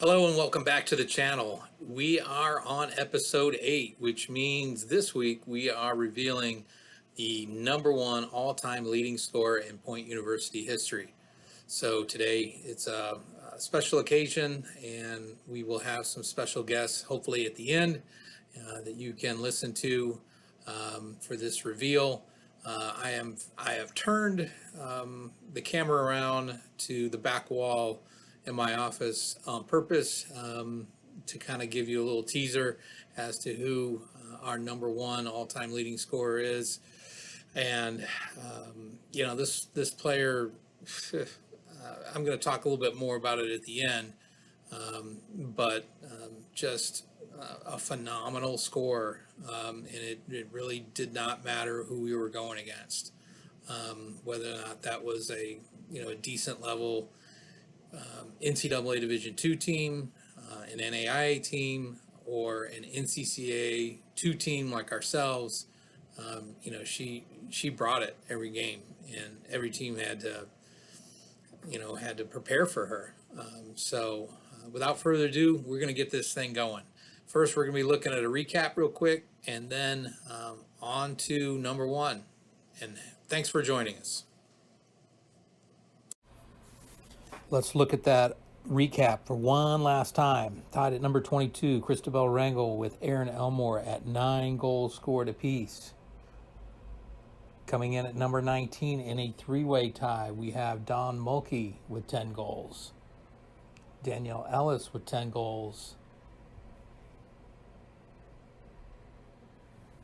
Hello and welcome back to the channel. We are on episode 8, which means this week we are revealing the #1 all-time leading scorer in Point University history. So today it's a special occasion and we will have some special guests hopefully at the end that you can listen to for this reveal. I have turned the camera around to the back wall in my office on purpose to kind of give you a little teaser as to who our #1 all-time leading scorer is. And this player, I'm going to talk a little bit more about it at the end, but just a phenomenal scorer, and it really did not matter who we were going against, whether or not that was a decent level NCAA Division II team, an NAIA team, or an NCCA 2 team like ourselves. She brought it every game, and every team had to prepare for her. So without further ado, we're going to get this thing going. First, we're going to be looking at a recap real quick, and then on to #1. And thanks for joining us. Let's look at that recap for one last time. Tied at number 22, Christabel Rangel with Aaron Elmore at 9 goals scored apiece. Coming in at number 19 in a three-way tie, we have Dawn Mulkey with 10 goals. Danielle Ellis with 10 goals.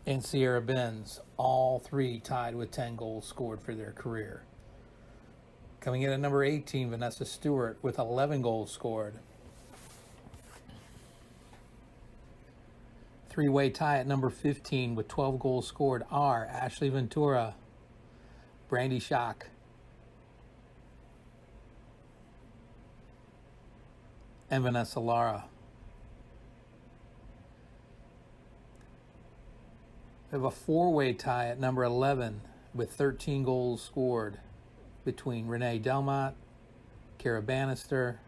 And Sierra Benz, all three tied with 10 goals scored for their career. Coming in at number 18, Vanessa Stewart with 11 goals scored. Three-way tie at number 15 with 12 goals scored are Ashley Ventura, Brandy Schock, and Vanessa Lara. We have a four-way tie at number 11 with 13 goals scored between Renee Delmont, Kara Bannister,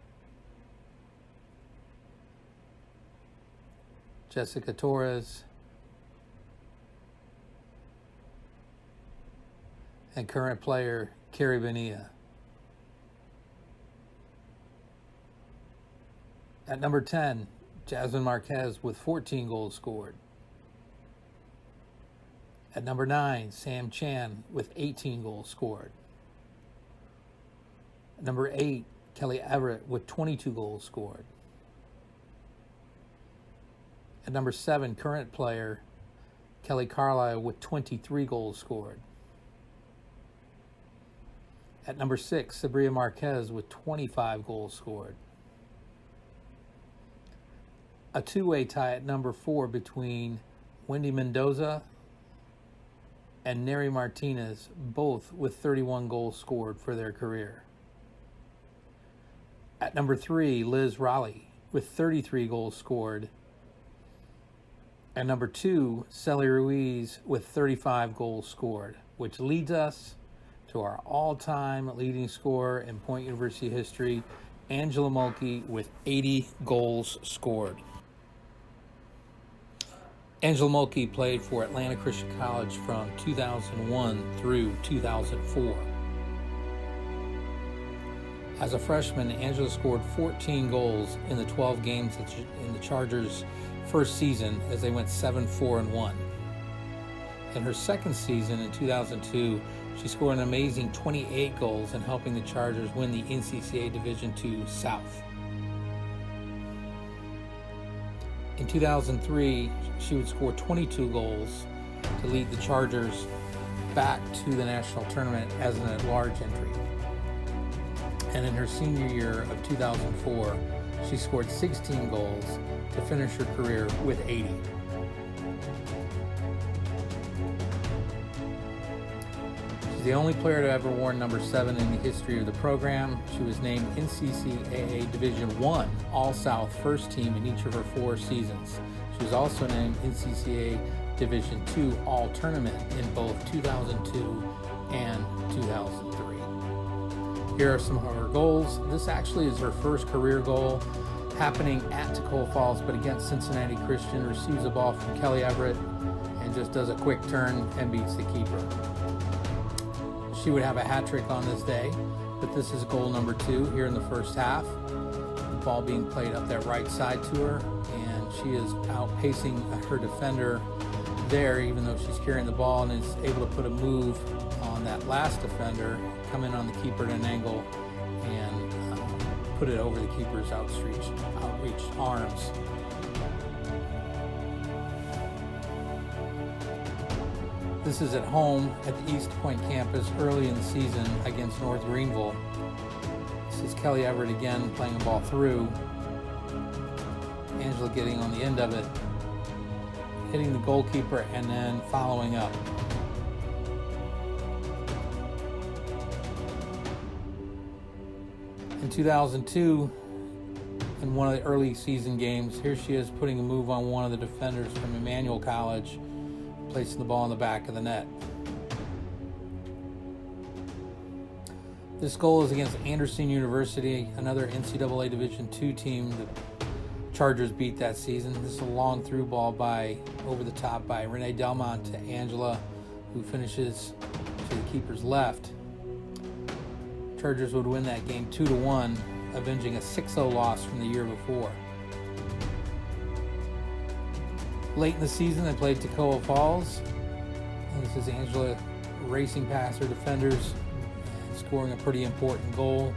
Jessica Torres, and current player Carrie Bonilla. At number 10, Jasmine Marquez with 14 goals scored. At number 9, Sam Chan with 18 goals scored. At number 8, Kelly Everett with 22 goals scored. At number 7, current player Kelly Carlisle with 23 goals scored. At number 6, Sabria Marquez with 25 goals scored. A two-way tie at number 4 between Wendy Mendoza and Neri Martinez, both with 31 goals scored for their career. At number 3, Liz Raleigh with 33 goals scored. At number 2, Celly Ruiz with 35 goals scored, which leads us to our all-time leading scorer in Point University history, Angela Mulkey, with 80 goals scored. Angela Mulkey played for Atlanta Christian College from 2001 through 2004. As a freshman, Angela scored 14 goals in the 12 games in the Chargers' first season as they went 7-4-1. In her second season in 2002, she scored an amazing 28 goals in helping the Chargers win the NCCA Division II South. In 2003, she would score 22 goals to lead the Chargers back to the national tournament as an at-large entry. And in her senior year of 2004, she scored 16 goals to finish her career with 80. She's the only player to ever worn number 7 in the history of the program. She was named NCCAA Division I All-South First Team in each of her 4 seasons. She was also named NCCA Division II All-Tournament in both 2002 and 2003. Here are some of her goals. This actually is her first career goal. happening at Tacoma Falls, but against Cincinnati Christian. Receives a ball from Kelly Everett and just does a quick turn and beats the keeper. She would have a hat trick on this day, but this is goal number 2 here in the first half. The ball being played up that right side to her, and she is outpacing her defender there, even though she's carrying the ball, and is able to put a move on that last defender, come in on the keeper at an angle, and put it over the keeper's outreached arms. This is at home at the East Point campus early in the season against North Greenville. This is Kelly Everett again playing the ball through. Angela getting on the end of it, hitting the goalkeeper, and then following up. In 2002, in one of the early season games, here she is putting a move on one of the defenders from Emmanuel College, placing the ball in the back of the net. This goal is against Anderson University, another NCAA Division II team the Chargers beat that season. This is a long through ball over the top by Renee Delmont to Angela, who finishes to the keeper's left. Chargers would win that game 2-1, avenging a 6-0 loss from the year before. Late in the season, they played Tacoma Falls. And this is Angela racing past her defenders and scoring a pretty important goal.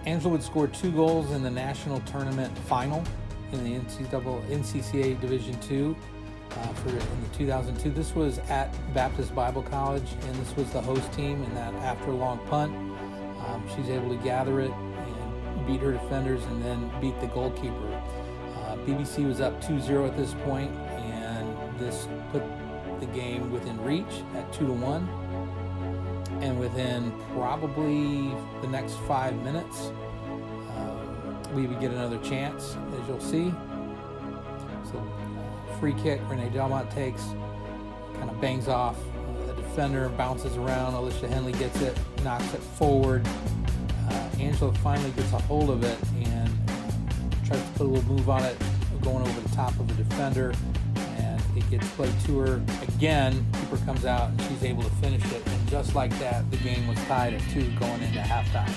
Angela would score 2 goals in the national tournament final in the NCCA Division II in the 2002. This was at Baptist Bible College, and this was the host team. And that after a long punt, she's able to gather it and beat her defenders and then beat the goalkeeper. BBC was up 2-0 at this point, and this put the game within reach at 2-1. And within probably the next 5 minutes, we would get another chance, as you'll see. So, free kick, Renee Delmont takes, kind of bangs off the defender, bounces around. Alicia Henley gets it, knocks it forward. Angela finally gets a hold of it and tries to put a little move on it, going over the top of the defender. It gets played to her again. Keeper comes out and she's able to finish it. And just like that, the game was tied at 2 going into halftime.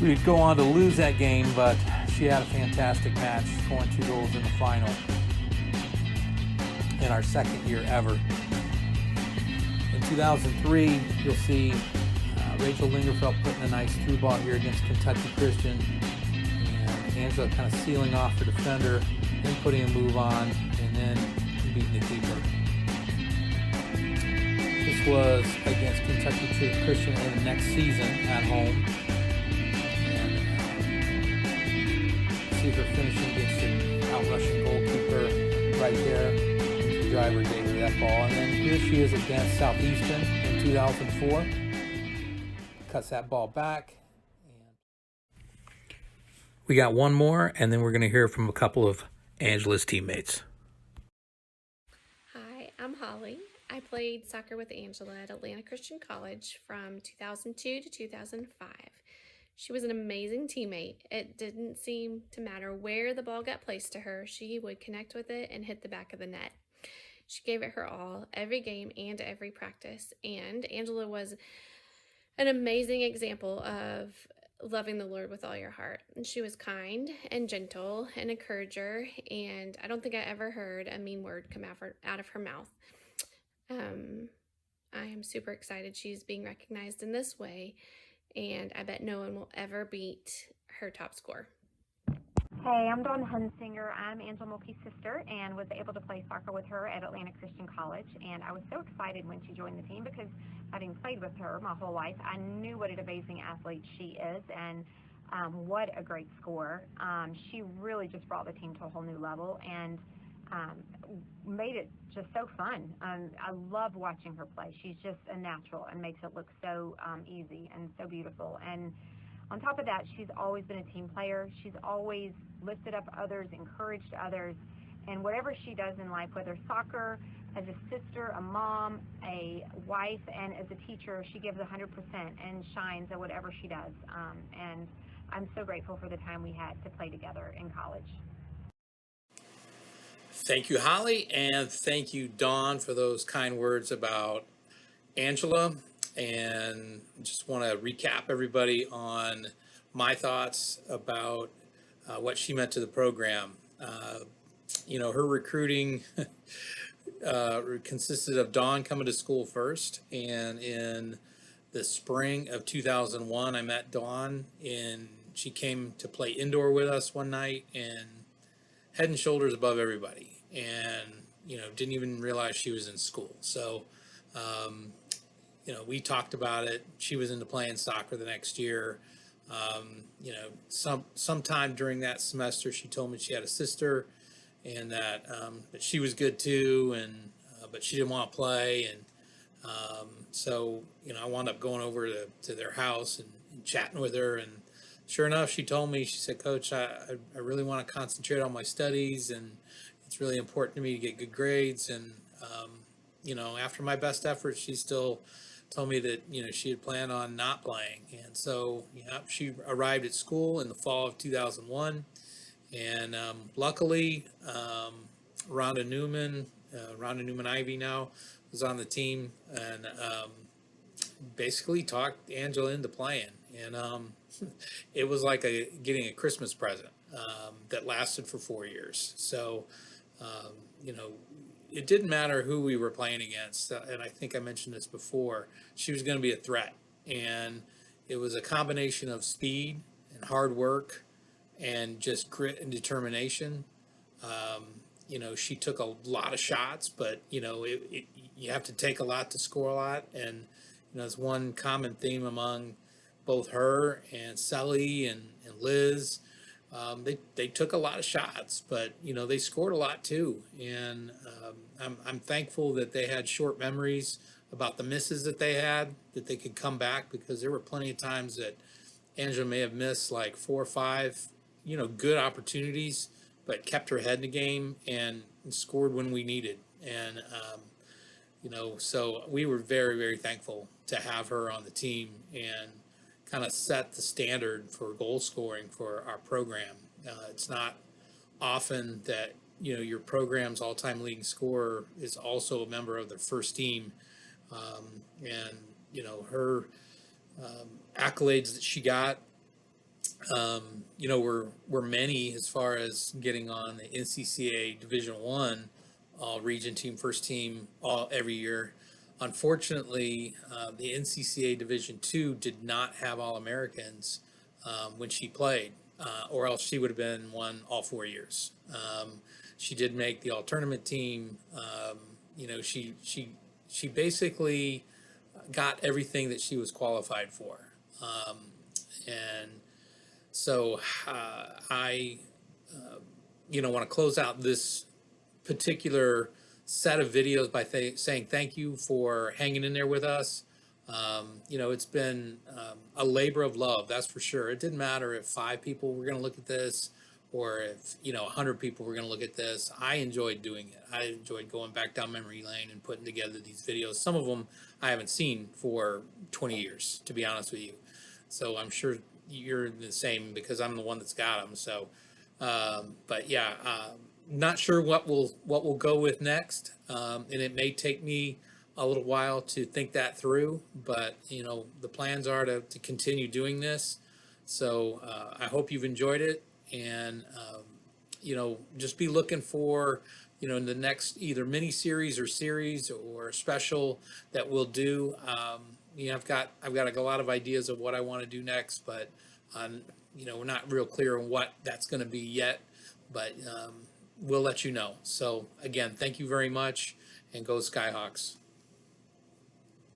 We'd go on to lose that game, but she had a fantastic match, scoring 2 goals in the final in our second year ever. In 2003, you'll see Rachel Lingerfeld putting a nice through ball here against Kentucky Christian. And Angela kind of sealing off her defender, then putting a move on, and then beating the keeper. This was against Kentucky Christian in the next season at home. And see her finishing against an outrushing goalkeeper right there. The driver gave her that ball. And then here she is against Southeastern in 2004. Cuts that ball back. We got one more, and then we're going to hear from a couple of Angela's teammates. Hi, I'm Holly. I played soccer with Angela at Atlanta Christian College from 2002 to 2005. She was an amazing teammate. It didn't seem to matter where the ball got placed to her. She would connect with it and hit the back of the net. She gave it her all, every game and every practice. And Angela was an amazing example of loving the Lord with all your heart. And she was kind and gentle, an encourager, and I don't think I ever heard a mean word come out of her mouth. I am super excited she's being recognized in this way, and I bet no one will ever beat her top score. Hey, I'm Dawn Hunsinger. I'm Angela Mulkey's sister and was able to play soccer with her at Atlanta Christian College. And I was so excited when she joined the team because having played with her my whole life, I knew what an amazing athlete she is and what a great scorer. She really just brought the team to a whole new level and made it just so fun. I love watching her play. She's just a natural and makes it look so easy and so beautiful. And on top of that, she's always been a team player. She's always lifted up others, encouraged others, and whatever she does in life, whether soccer, as a sister, a mom, a wife, and as a teacher, she gives 100% and shines at whatever she does. And I'm so grateful for the time we had to play together in college. Thank you, Holly, and thank you, Dawn, for those kind words about Angela. And just want to recap everybody on my thoughts about what she meant to the program. Her recruiting consisted of Dawn coming to school first, and in the spring of 2001, I met Dawn, and she came to play indoor with us one night, and head and shoulders above everybody, and didn't even realize she was in school. So we talked about it. She was into playing soccer the next year. Sometime during that semester, she told me she had a sister, and that she was good too, and but she didn't want to play, and so I wound up going over to their house and chatting with her, and sure enough, she told me, she said, "Coach, I really want to concentrate on my studies, and it's really important to me to get good grades." And after my best efforts, she still told me that she had planned on not playing. And so she arrived at school in the fall of 2001, and luckily Rhonda Newman Ivy now was on the team, and basically talked Angela into playing, and it was like getting a Christmas present that lasted for 4 years. So it didn't matter who we were playing against, and I think I mentioned this before, she was going to be a threat. And it was a combination of speed and hard work and just grit and determination. She took a lot of shots, but you have to take a lot to score a lot. And there's one common theme among both her and Sally and Liz. They took a lot of shots, but they scored a lot too. And I'm thankful that they had short memories about the misses that they had, that they could come back, because there were plenty of times that Angela may have missed like 4 or 5, good opportunities, but kept her head in the game and scored when we needed. And so we were very, very thankful to have her on the team and kind of set the standard for goal scoring for our program. It's not often that your program's all-time leading scorer is also a member of the first team, and her accolades that she got, were many, as far as getting on the NCCA Division I all region team, first team, every year. Unfortunately, the NCCA Division II did not have All-Americans when she played, or else she would have been one all 4 years. She did make the all-tournament team. She basically got everything that she was qualified for. And so I want to close out this particular set of videos by saying thank you for hanging in there with us. It's been a labor of love, that's for sure. It didn't matter if 5 people were going to look at this, or if 100 people were going to look at this. I enjoyed doing it. I enjoyed going back down memory lane and putting together these videos. Some of them I haven't seen for 20 years, to be honest with you. So I'm sure you're the same, because I'm the one that's got them. So, but yeah. Not sure what we'll go with next, and it may take me a little while to think that through, but the plans are to continue doing this. So I hope you've enjoyed it, and just be looking for in the next either mini series or series or special that we'll do. I've got a lot of ideas of what I want to do next, but we're not real clear on what that's going to be yet, but we'll let you know. So again, thank you very much, and go Skyhawks.